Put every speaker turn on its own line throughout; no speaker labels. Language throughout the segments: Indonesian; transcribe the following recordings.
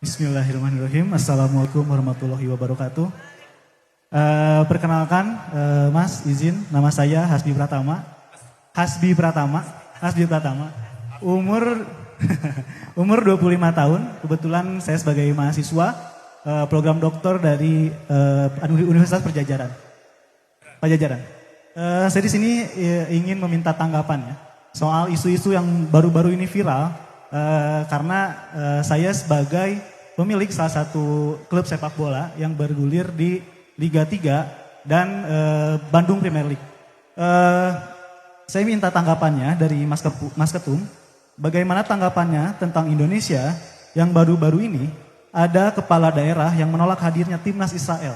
Bismillahirrahmanirrahim. Assalamualaikum warahmatullahi wabarakatuh. Perkenalkan, Mas, izin, nama saya Hasbi Pratama. Hasbi Pratama. Umur umur 25 tahun. Kebetulan saya sebagai mahasiswa program doktor dari Universitas Pajajaran. Saya di sini ingin meminta tanggapan ya soal isu-isu yang baru-baru ini viral karena saya sebagai pemilik salah satu klub sepak bola yang bergulir di Liga 3 dan Bandung Premier League. Saya minta tanggapannya dari Mas Ketum, bagaimana tanggapannya tentang Indonesia yang baru-baru ini ada kepala daerah yang menolak hadirnya timnas Israel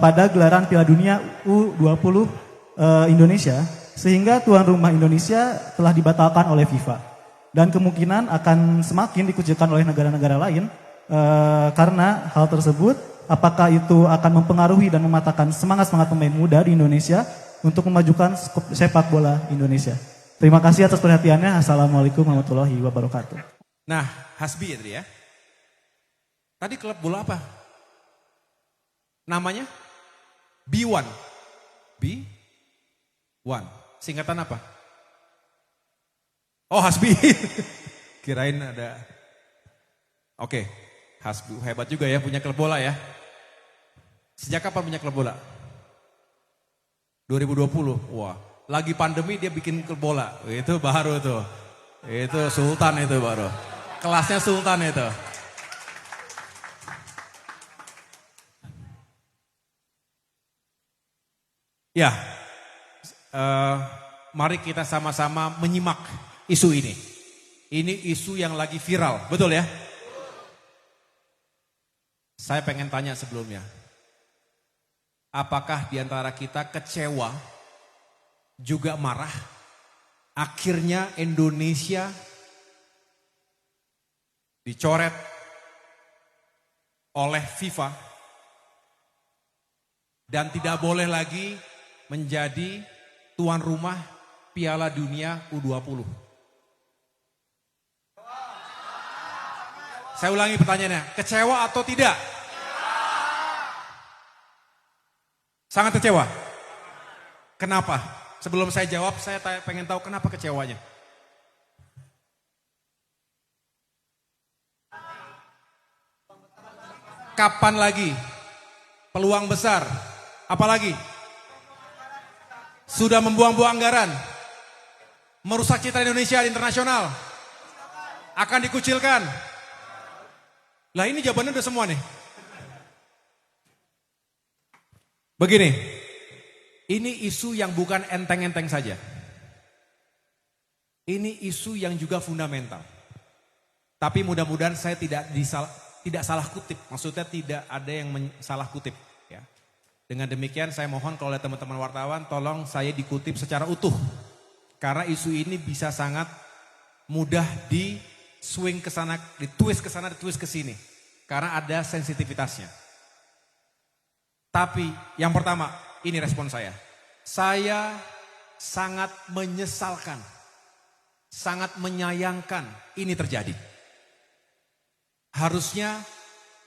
pada gelaran Piala Dunia U20 Indonesia, sehingga tuan rumah Indonesia telah dibatalkan oleh FIFA dan kemungkinan akan semakin dikucilkan oleh negara-negara lain. Karena hal tersebut, apakah itu akan mempengaruhi dan mematahkan semangat-semangat pemain muda di Indonesia untuk memajukan sepak bola Indonesia? Terima kasih atas perhatiannya. Assalamualaikum warahmatullahi wabarakatuh.
Nah, Hasbi ya tadi ya. Tadi klub bola apa? Namanya? B1. B1. Singkatan apa? Oh, Hasbi. Kirain ada. Oke. Hasbi hebat juga ya punya klub bola ya. Sejak kapan punya klub bola? 2020. Wah, lagi pandemi dia bikin klub bola. Itu baru tuh. Itu sultan itu baru. Kelasnya sultan itu. Ya. Mari kita sama-sama menyimak isu ini. Ini isu yang lagi viral, betul ya? Saya pengen tanya sebelumnya, apakah di antara kita kecewa, juga marah, akhirnya Indonesia dicoret oleh FIFA dan tidak boleh lagi menjadi tuan rumah Piala Dunia U20. Saya ulangi pertanyaannya, kecewa atau tidak? Sangat kecewa. Kenapa? Sebelum saya jawab, saya pengen tahu kenapa kecewanya. Kapan lagi? Peluang besar. Apalagi? Sudah membuang-buang anggaran. Merusak citra Indonesia di internasional. Akan dikucilkan. Lah ini jawabannya udah semua nih. Begini, ini isu yang bukan enteng-enteng saja. Ini isu yang juga fundamental. Tapi mudah-mudahan saya tidak salah kutip. Maksudnya tidak ada yang salah kutip. Ya. Dengan demikian saya mohon kalau ada teman-teman wartawan tolong saya dikutip secara utuh. Karena isu ini bisa sangat mudah swing ke sana, ditwist ke sana, ditwist ke sini. Karena ada sensitivitasnya. Tapi yang pertama, ini respon saya. Saya sangat menyesalkan, sangat menyayangkan ini terjadi. Harusnya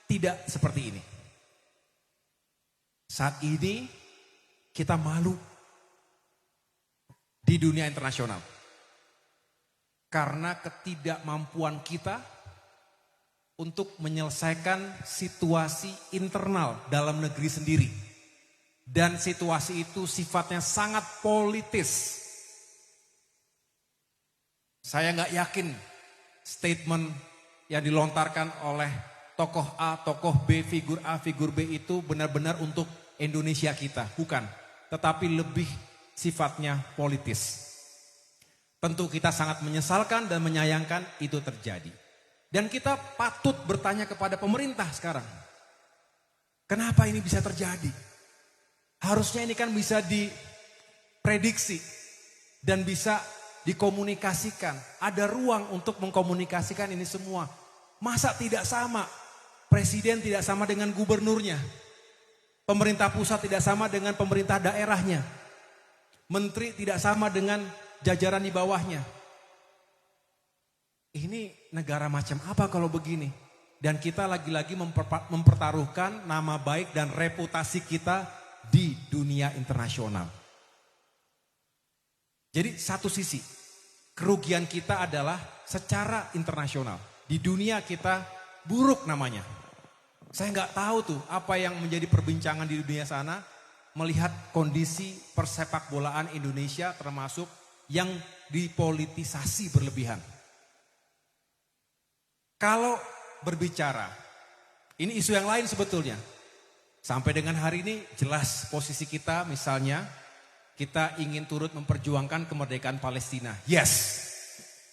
tidak seperti ini. Saat ini kita malu di dunia internasional. Karena ketidakmampuan kita untuk menyelesaikan situasi internal dalam negeri sendiri. Dan situasi itu sifatnya sangat politis. Saya nggak yakin statement yang dilontarkan oleh tokoh A, tokoh B, figur A, figur B itu benar-benar untuk Indonesia kita. Bukan, tetapi lebih sifatnya politis. Tentu kita sangat menyesalkan dan menyayangkan itu terjadi. Dan kita patut bertanya kepada pemerintah sekarang. Kenapa ini bisa terjadi? Harusnya ini kan bisa diprediksi dan bisa dikomunikasikan. Ada ruang untuk mengkomunikasikan ini semua. Masa tidak sama? Presiden tidak sama dengan gubernurnya. Pemerintah pusat tidak sama dengan pemerintah daerahnya. Menteri tidak sama dengan jajaran di bawahnya. Ini negara macam apa kalau begini? Dan kita lagi-lagi mempertaruhkan nama baik dan reputasi kita di dunia internasional. Jadi satu sisi, kerugian kita adalah secara internasional. Di dunia kita buruk namanya. Saya nggak tahu tuh apa yang menjadi perbincangan di dunia sana, melihat kondisi persepak bolaan Indonesia termasuk yang dipolitisasi berlebihan. Kalau berbicara, ini isu yang lain sebetulnya. Sampai dengan hari ini jelas posisi kita, misalnya kita ingin turut memperjuangkan kemerdekaan Palestina. Yes,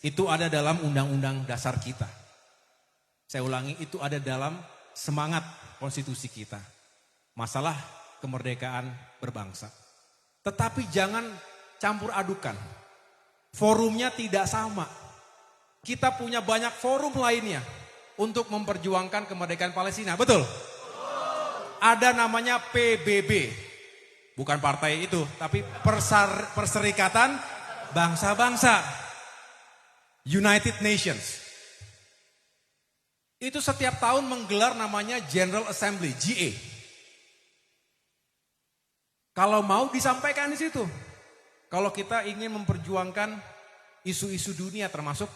itu ada dalam undang-undang dasar kita. Saya ulangi, itu ada dalam semangat konstitusi kita. Masalah kemerdekaan berbangsa. Tetapi jangan campur adukan. Forumnya tidak sama. Kita punya banyak forum lainnya untuk memperjuangkan kemerdekaan Palestina. Betul? Ada namanya PBB. Bukan partai itu, tapi Perserikatan Bangsa-Bangsa. United Nations. Itu setiap tahun menggelar namanya General Assembly, GA. Kalau mau disampaikan di situ. Kalau kita ingin memperjuangkan isu-isu dunia termasuk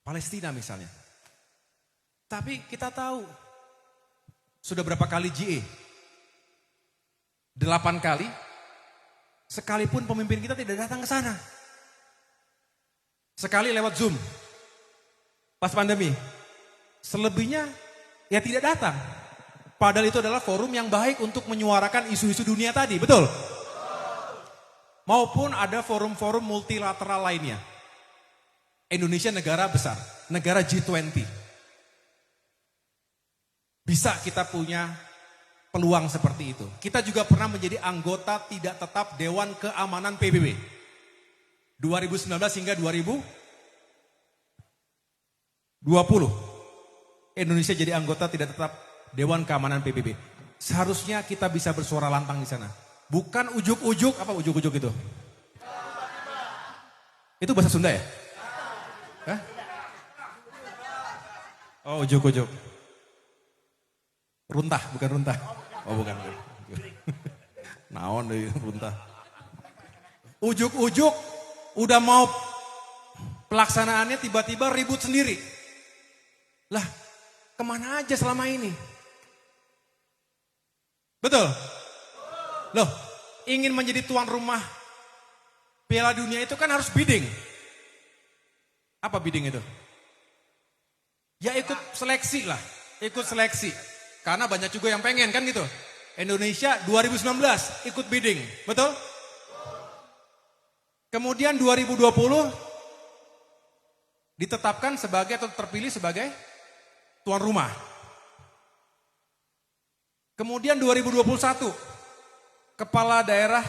Palestina misalnya. Tapi kita tahu sudah berapa kali GA? 8 kali. Sekalipun pemimpin kita tidak datang ke sana. Sekali lewat Zoom. Pas pandemi. Selebihnya ya tidak datang. Padahal itu adalah forum yang baik untuk menyuarakan isu-isu dunia tadi, betul? Maupun ada forum-forum multilateral lainnya. Indonesia negara besar, negara G20. Bisa kita punya peluang seperti itu. Kita juga pernah menjadi anggota tidak tetap Dewan Keamanan PBB. 2019 hingga 2020. Indonesia jadi anggota tidak tetap Dewan Keamanan PBB. Seharusnya kita bisa bersuara lantang di sana. Bukan ujuk-ujuk, apa ujuk-ujuk itu? Itu bahasa Sunda ya? Hah? Oh ujuk-ujuk. Runtah, bukan runtah. Oh bukan. Naon deh runtah. Ujuk-ujuk, udah mau pelaksanaannya tiba-tiba ribut sendiri. Lah, kemana aja selama ini? Betul? Loh, ingin menjadi tuan rumah Piala Dunia itu kan harus bidding. Apa bidding itu? Ya ikut seleksi lah, ikut seleksi. Karena banyak juga yang pengen kan gitu. Indonesia 2019 ikut bidding, betul? Kemudian 2020 ditetapkan sebagai atau terpilih sebagai tuan rumah. Kemudian 2021 kepala daerah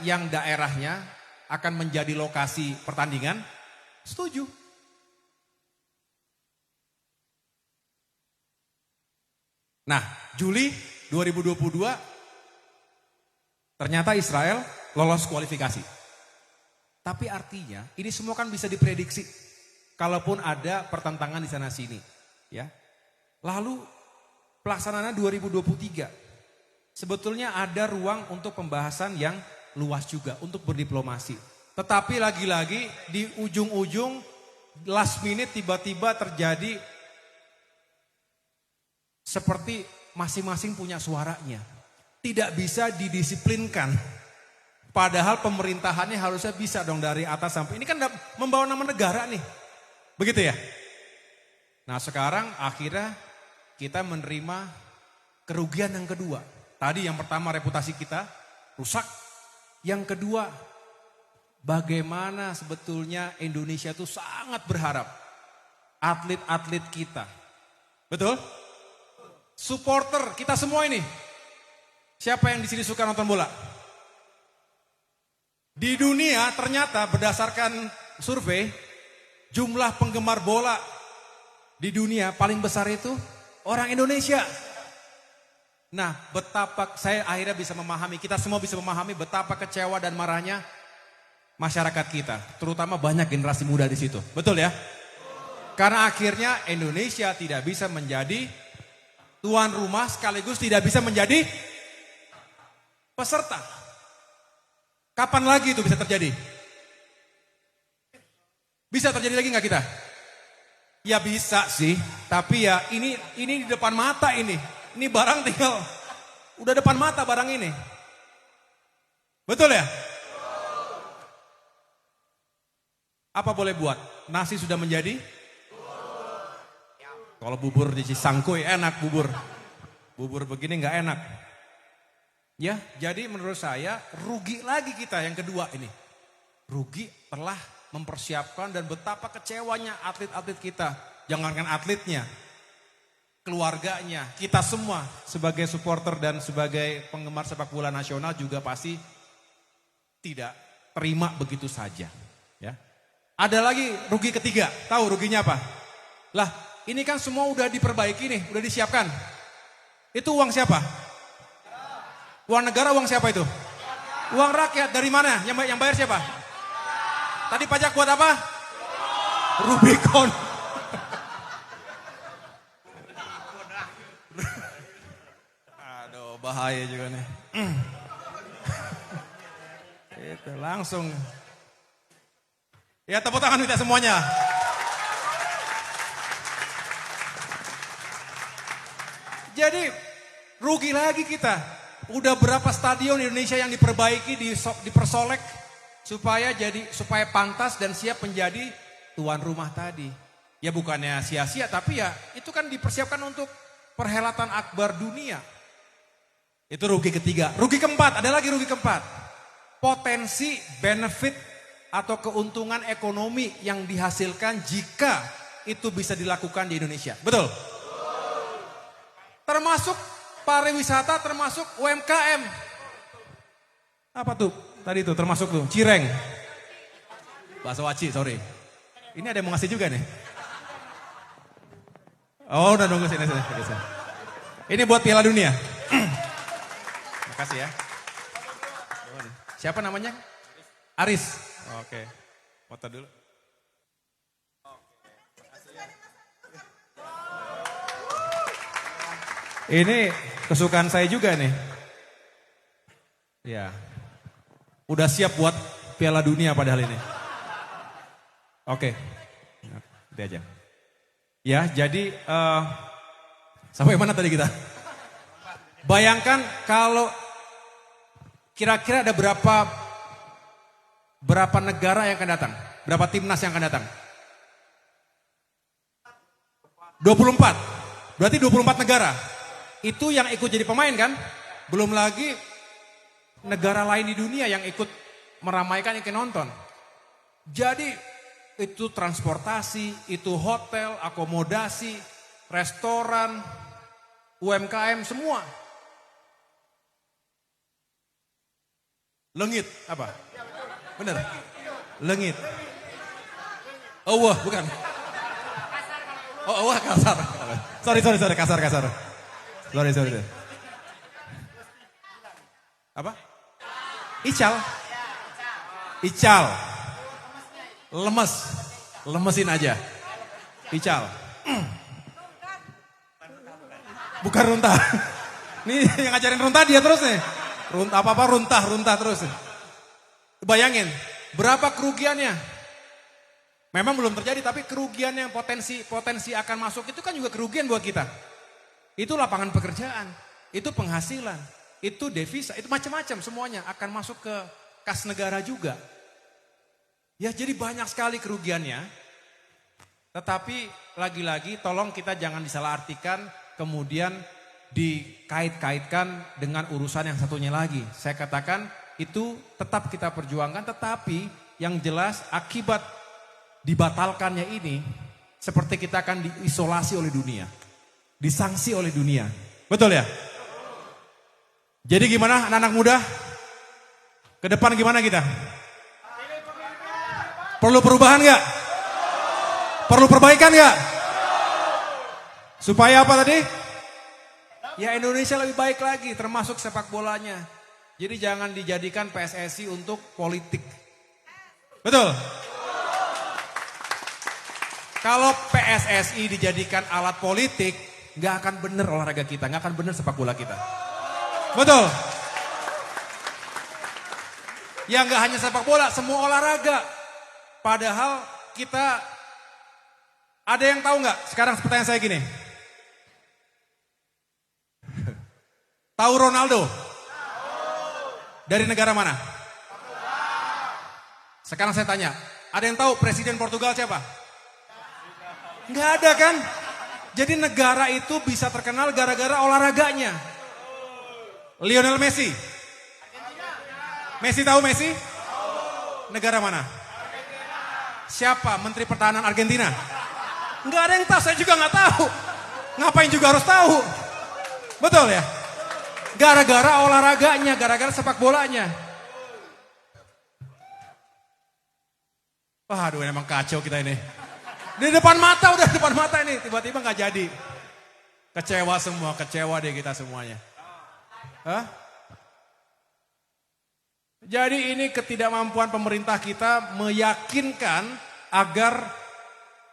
yang daerahnya akan menjadi lokasi pertandingan setuju. Nah, Juli 2022 ternyata Israel lolos kualifikasi. Tapi artinya ini semua kan bisa diprediksi. Kalaupun ada pertentangan di sana sini, ya. Lalu pelaksanaannya 2023. Sebetulnya ada ruang untuk pembahasan yang luas juga untuk berdiplomasi. Tetapi lagi-lagi di ujung-ujung last minute tiba-tiba terjadi seperti masing-masing punya suaranya. Tidak bisa didisiplinkan. Padahal pemerintahannya harusnya bisa dong dari atas sampai ini kan membawa nama negara nih. Begitu ya? Nah sekarang akhirnya kita menerima kerugian yang kedua. Tadi yang pertama reputasi kita rusak. Yang kedua bagaimana sebetulnya Indonesia itu sangat berharap atlet-atlet kita. Betul? Supporter kita semua ini. Siapa yang di sini suka nonton bola? Di dunia ternyata berdasarkan survei jumlah penggemar bola di dunia paling besar itu orang Indonesia. Nah, betapa saya akhirnya bisa memahami, kita semua bisa memahami betapa kecewa dan marahnya masyarakat kita, terutama banyak generasi muda di situ. Betul ya? Karena akhirnya Indonesia tidak bisa menjadi tuan rumah sekaligus tidak bisa menjadi peserta. Kapan lagi itu bisa terjadi? Bisa terjadi lagi nggak kita? Ya bisa sih, tapi ya ini di depan mata ini. Ini barang tinggal, udah depan mata barang ini. Betul ya? Apa boleh buat? Nasi sudah menjadi? Kalau bubur di Cisangkuy enak bubur. Bubur begini nggak enak. Ya, jadi menurut saya rugi lagi kita yang kedua ini. Rugi telah mempersiapkan dan betapa kecewanya atlet-atlet kita. Jangankan atletnya, keluarganya, kita semua sebagai supporter dan sebagai penggemar sepak bola nasional juga pasti tidak terima begitu saja. Ya. Ada lagi rugi ketiga, tahu ruginya apa? Lah, ini kan semua udah diperbaiki nih, udah disiapkan. Itu uang siapa? Uang negara, uang siapa itu? Uang rakyat, dari mana? Yang bayar siapa? Tadi pajak buat apa? Rubicon. Aduh, bahaya juga nih. Itu langsung. Ya tepuk tangan kita semuanya. Jadi rugi lagi kita. Udah berapa stadion Indonesia yang diperbaiki, dipersolek supaya pantas dan siap menjadi tuan rumah tadi. Ya bukannya sia-sia tapi ya itu kan dipersiapkan untuk perhelatan akbar dunia. Itu rugi ketiga. Rugi keempat, ada lagi rugi keempat. Potensi benefit atau keuntungan ekonomi yang dihasilkan jika itu bisa dilakukan di Indonesia. Betul? Termasuk pariwisata, termasuk UMKM. Apa tuh? Tadi tuh termasuk tuh, cireng. Bakso aci, sorry. Ini ada yang mau ngasih juga nih. Oh, udah nunggu sini. Ini buat Piala Dunia. Makasih ya. Siapa namanya? Aris. Oke, foto dulu. Ini kesukaan saya juga nih. Ya, udah siap buat Piala Dunia padahal ini. Oke, nanti aja. Ya, jadi sampai mana tadi kita? Bayangkan kalau kira-kira ada berapa negara yang akan datang? Berapa timnas yang akan datang? 24. Berarti 24 negara. Itu yang ikut jadi pemain kan? Belum lagi negara lain di dunia yang ikut meramaikan, ikut nonton. Jadi itu transportasi, itu hotel, akomodasi, restoran, UMKM semua. Lengit apa? Bener? Lengit. Oh wah bukan. Oh wah kasar. Sorry kasar. Sorry. Apa? Ical. Lemesin aja. Ical. Bukan runtah. Nih yang ngajarin runtah dia terus nih. Runtah terus. Bayangin, berapa kerugiannya? Memang belum terjadi, tapi kerugian yang potensi akan masuk itu kan juga kerugian buat kita. Itu lapangan pekerjaan, itu penghasilan, itu devisa, itu macam-macam semuanya akan masuk ke kas negara juga. Ya jadi banyak sekali kerugiannya. Tetapi lagi-lagi tolong kita jangan disalahartikan kemudian dikait-kaitkan dengan urusan yang satunya lagi. Saya katakan itu tetap kita perjuangkan, tetapi yang jelas akibat dibatalkannya ini seperti kita akan diisolasi oleh dunia, disangsi oleh dunia. Betul ya? Jadi gimana anak-anak muda? Ke depan gimana kita? Perlu perubahan gak? Perlu perbaikan gak? Supaya apa tadi? Ya Indonesia lebih baik lagi termasuk sepak bolanya. Jadi jangan dijadikan PSSI untuk politik. Betul? Kalau PSSI dijadikan alat politik, nggak akan bener olahraga kita, nggak akan bener sepak bola kita. Betul. Ya nggak hanya sepak bola, semua olahraga. Padahal kita, ada yang tahu nggak? Sekarang pertanyaan saya gini. Tahu Ronaldo? Dari negara mana? Sekarang saya tanya, ada yang tahu presiden Portugal siapa? Nggak ada kan? Jadi negara itu bisa terkenal gara-gara olahraganya. Lionel Messi. Messi tahu Messi? Negara mana? Siapa Menteri Pertahanan Argentina? Nggak ada yang tahu, saya juga nggak tahu. Ngapain juga harus tahu? Betul ya? Gara-gara olahraganya, gara-gara sepak bolanya. Waduh, emang kacau kita ini. Di depan mata, udah depan mata ini, tiba-tiba nggak jadi. Kecewa semua, kecewa deh kita semuanya. Hah? Jadi ini ketidakmampuan pemerintah kita meyakinkan agar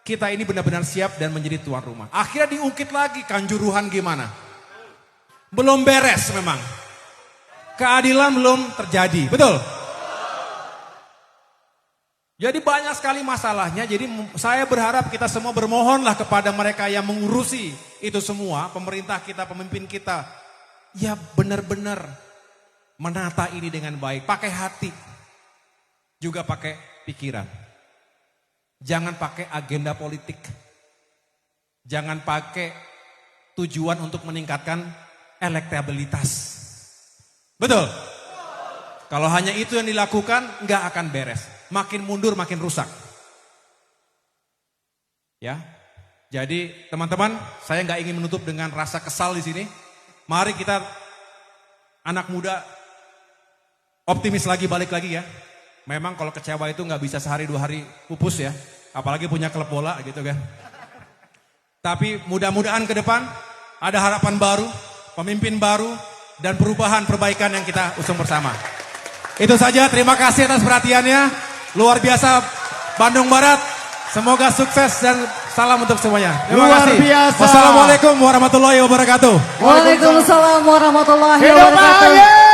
kita ini benar-benar siap dan menjadi tuan rumah. Akhirnya diungkit lagi Kanjuruhan gimana. Belum beres memang. Keadilan belum terjadi, betul? Jadi banyak sekali masalahnya, jadi saya berharap kita semua bermohonlah kepada mereka yang mengurusi itu semua, pemerintah kita, pemimpin kita. Ya benar-benar menata ini dengan baik, pakai hati, juga pakai pikiran. Jangan pakai agenda politik, jangan pakai tujuan untuk meningkatkan elektabilitas. Betul? Kalau hanya itu yang dilakukan, nggak akan beres. Makin mundur, makin rusak. Ya, jadi teman-teman, saya nggak ingin menutup dengan rasa kesal di sini. Mari kita anak muda optimis lagi, balik lagi ya. Memang kalau kecewa itu nggak bisa sehari dua hari pupus ya, apalagi punya klub bola gitu kan. Tapi mudah-mudahan ke depan ada harapan baru, pemimpin baru, dan perubahan perbaikan yang kita usung bersama. Itu saja, terima kasih atas perhatiannya. Luar biasa Bandung Barat. Semoga sukses dan salam untuk semuanya. Terima kasih.
Biasa.
Wassalamualaikum warahmatullahi wabarakatuh.
Waalaikumsalam warahmatullahi wabarakatuh.